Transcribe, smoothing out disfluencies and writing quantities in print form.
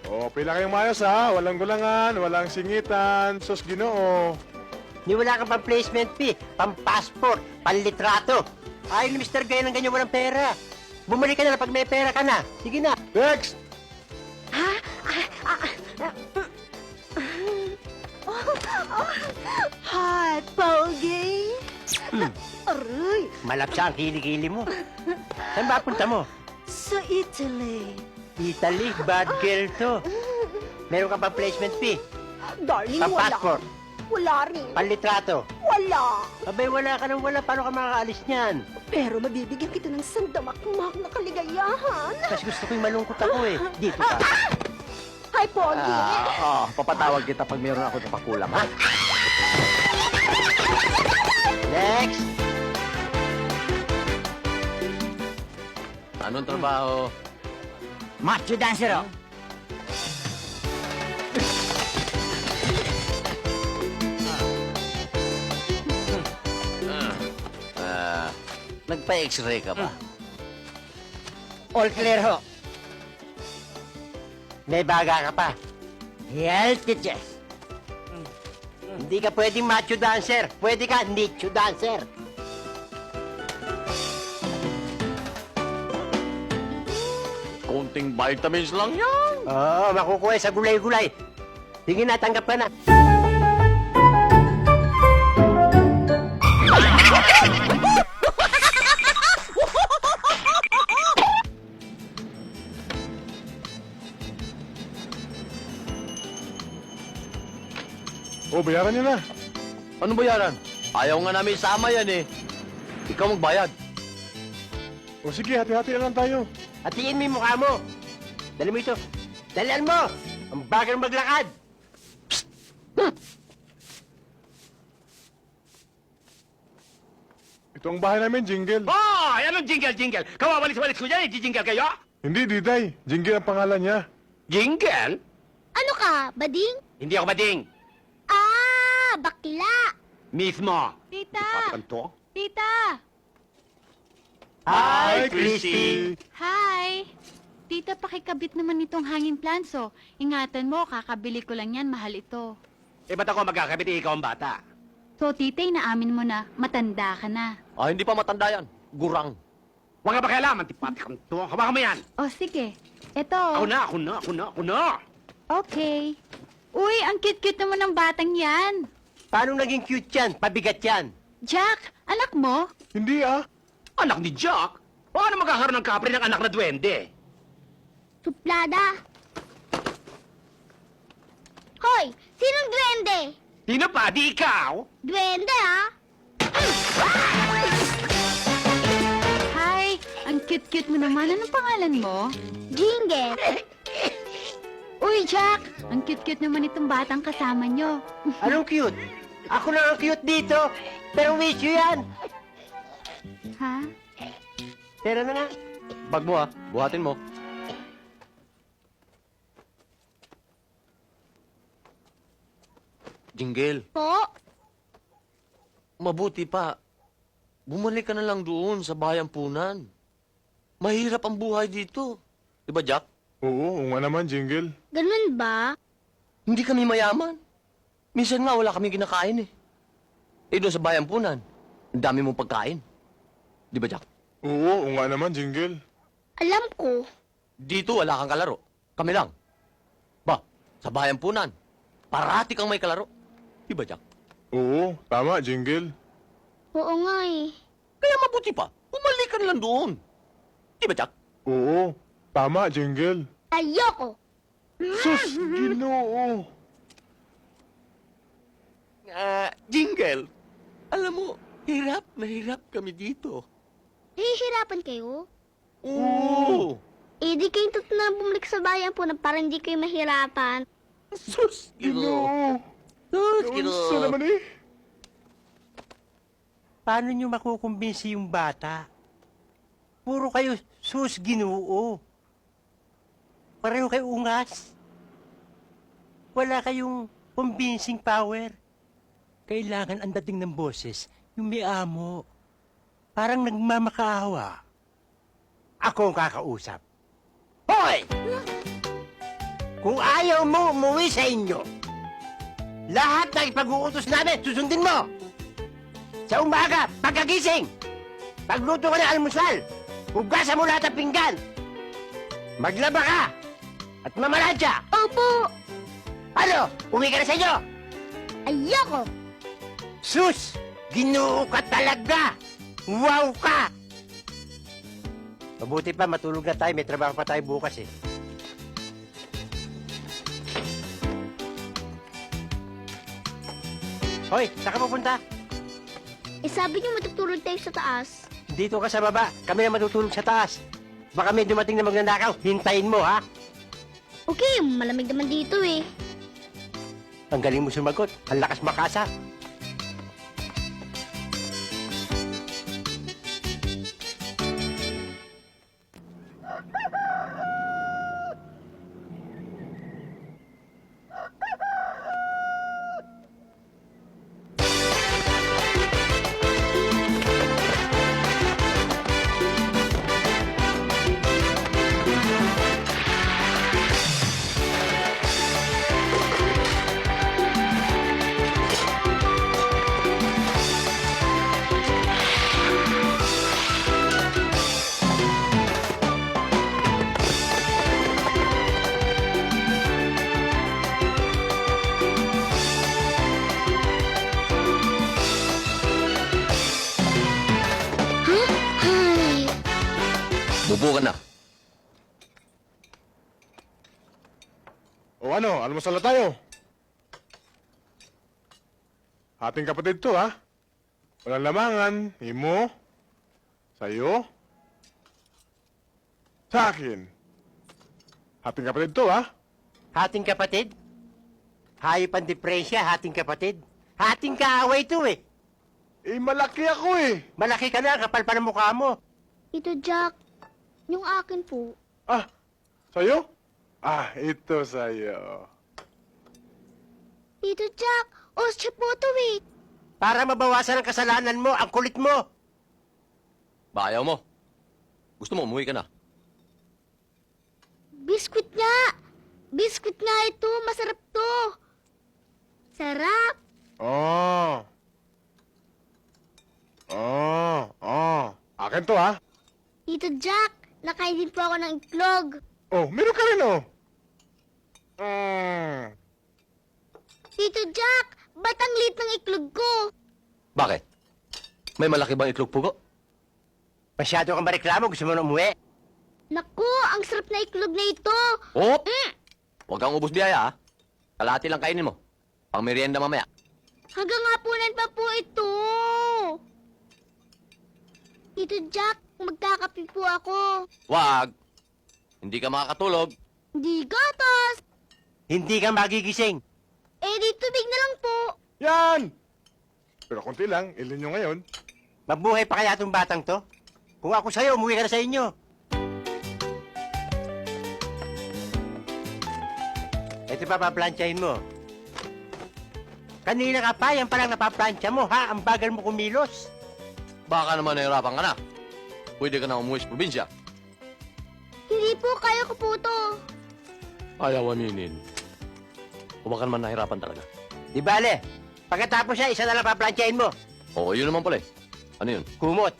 O, pila kayong mayos ha. Walang gulangan, walang singitan. Sus, Ginoo. Ni wala kang pang-placement fee, pang-passport, pang-litrato. Ayaw ni Mr. Gaya ng ganyan walang pera. Bumalik ka na pag may pera ka na. Sige na. Next! Hot, pogi. Aray, Malapsa ang kilikili mo. Saan ba punta mo? sa Italy. Italy, bad girl to. Meron ka pang-placement fee, Darling, wala. pang-passport, Wala rin. pang-litrato. Wala. Abay, wala ka nang wala. Paano ka makakaalis niyan? Pero mabibigyan kita ng sandamakmak na kaligayahan. Kasi gusto ko'y malungkot ako eh. Dito ka. Hi, Pogi. Papatawag kita pag mayroon ako na pakulam, ha? Next! Anong trabaho? Macho dancer, oh. Nagpa-x-ray ka ba? All clear ho. May baga ka pa. Healthy chest. Hindi ka pwedeng macho dancer. Pwede ka nicho dancer. Konting vitamins lang yan. Oo, makukuha sa gulay-gulay. Sige na, tanggap ka na. O, bayaran niyo na. Ano bayaran? Ayaw nga namin isama yan eh. Ikaw magbayad. O sige, hati-hati na lang tayo. Hatiin mo yung mukha mo. Dali mo ito. Dalian mo! Ang bagal maglakad! Ito ang bahay namin, Jingle. Oh, anong jingle? Kawawalis-walis ko dyan, jingle kayo? Hindi, Diday. Jingle ang pangalan niya. Jingle? Ano ka, bading? Hindi ako bading. Ah, bakla. Mismo. Tita! Patakan to? Tita! Hi, Christy! Hi! Tita, pakikabit naman itong hanging planso. Ingatan mo, kakabili ko lang yan, mahal ito. Eh, ba't ako magkakabit, ikaw ang bata? So, tita, inaamin mo na, matanda ka na. Ah, hindi pa matanda yan. Gurang. Huwag ka pakialaman, tipatikan to. Hawakan mo yan. O, sige. Ito. Ako na. Okay. Uy, ang cute-cute naman ng batang yan. Paano naging cute yan? Pabigat yan. Jack, anak mo? Hindi ah. Anak ni Jack? Paano magkakaroon ng kapre ng anak na duwende? Suplada. Hoy, sinong duwende? Sino pa? Di ikaw? Duwende, ah. Hi, ang cute-cute mo naman. Anong pangalan mo? Jingle. Uy, Jack, ang cute-cute naman itong batang kasama nyo. Anong cute? Ako lang ang cute dito. Pero wish you yan. Ha? Pera na nga. Bag mo ha. Buhatin mo. Jingle, Po, mabuti pa. Bumalik ka na lang doon sa bayampunan. Mahirap ang buhay dito. Di ba, Jack? Oo nga naman, Jingle. ganun ba? Hindi kami mayaman. Minsan nga wala kami kinakain eh. Eh doon sa bayampunan, ang dami mong pagkain. Di ba, Jack? Oo nga naman, Jingle. Alam ko. Dito wala kang kalaro. Kami lang. Ba, sa bayampunan, parati kang may kalaro. Di ba, Jack? Oo, tama, Jingle. Oo nga eh. Kaya mabuti pa, bumalik ka na lang doon. Di ba, Jack? Oo, tama, Jingle. Ayoko. Sus, Ginoo. Jingle, alam mo, hirap na hirap kami dito. Hihirapan kayo? Oo! Eh, di kayo na bumalik sa bayan po na para hindi kayo mahirapan. Sus, Ginoo! Sus, Unsa Ginoo! naman eh? Paano nyo makukumbinsi yung bata? Puro kayo sus Ginoo. Pareho kayo ungas. Wala kayong convincing power. Kailangan ang dating ng boses, yung may amo. Parang nagmamakaawa. Ako ang kakausap. Hoy! Kung ayaw mo umuwi sa inyo, lahat ng ipag-uutos namin, susundin mo. Sa umaga, pagkagising, pagluto ka ng almusal, hugasan mo lahat ng pinggan, maglaba ka, at mamalansya. Opo! Ano? Uwi ka na sa inyo? Ayoko! Sus! Ginoo ka talaga! Wow ka! Mabuti pa, matulog na tayo. May trabaho pa tayo bukas eh. Hoy, saan ka pupunta? Eh sabi niyo matutulog tayo sa taas. Dito ka sa baba. Kami na matutulog sa taas. Baka may dumating na magnanakaw. Hintayin mo, ha? Okay, malamig naman dito eh. Ang galing mo sumagot. Ang lakas makasa. Ay! Bubo ka na. O ano, almusal na tayo. Ating kapatid to, ha? Walang lamangan. Imo. Sa'yo. Sa akin. Ating kapatid to, ha? Hating kapatid? Hayop ang diferensya, hating kapatid. Hating kaaway to eh. Eh, malaki ako eh. Malaki ka na, kapal pa ng mukha mo. Tito Jack, yung akin po. Ah, sa'yo? Ah, ito sa'yo. Tito Jack, ostya po to eh. Para mabawasan ang kasalanan mo, ang kulit mo. Ba, ayaw mo? Gusto mo, umuwi ka na. Biskuit nga! Biskuit nga ito, masarap to. Sarap! Oh. Oh, oh. Akin to, ha? Tito Jack, nakain din po ako ng itlog. Oh, meron ka rin, oh. Mm. Tito Jack, ba't ang liit ng itlog ko? Bakit? May malaki bang itlog pugo? Masyado kang mareklamo, gusto mo na umuwi. Naku, ang sarap na itlog na ito. Oh! Huwag kang ubos biyaya, ha? Kalahati lang kainin mo. Pang merienda mamaya. Hanggang hapunan pa po ito. Tito Jack, magkakape po ako. Wag! Hindi ka makakatulog. Hindi gatas. Hindi ka magigising. Eh, di tubig na lang po. Yan! Pero konti lang, ilin nyo ngayon. Mabuhay pa kaya itong batang to? Kung ako sa'yo, umuwi ka na sa inyo. Ito pa paplansyahin mo. Kanina ka pa, yan palang napaplansya mo, ha? Ang bagal mo kumilos. Baka naman nahirapan ka na. Pwede ka na umuwi sa probinsya. Hindi po, kaya ko po to. Ayaw aminin. Huwag ka naman nahirapan talaga. Di bale, pagkatapos siya, isa na lang paplansyahin mo. Oo, yun naman pala eh. Ano yun? Kumot.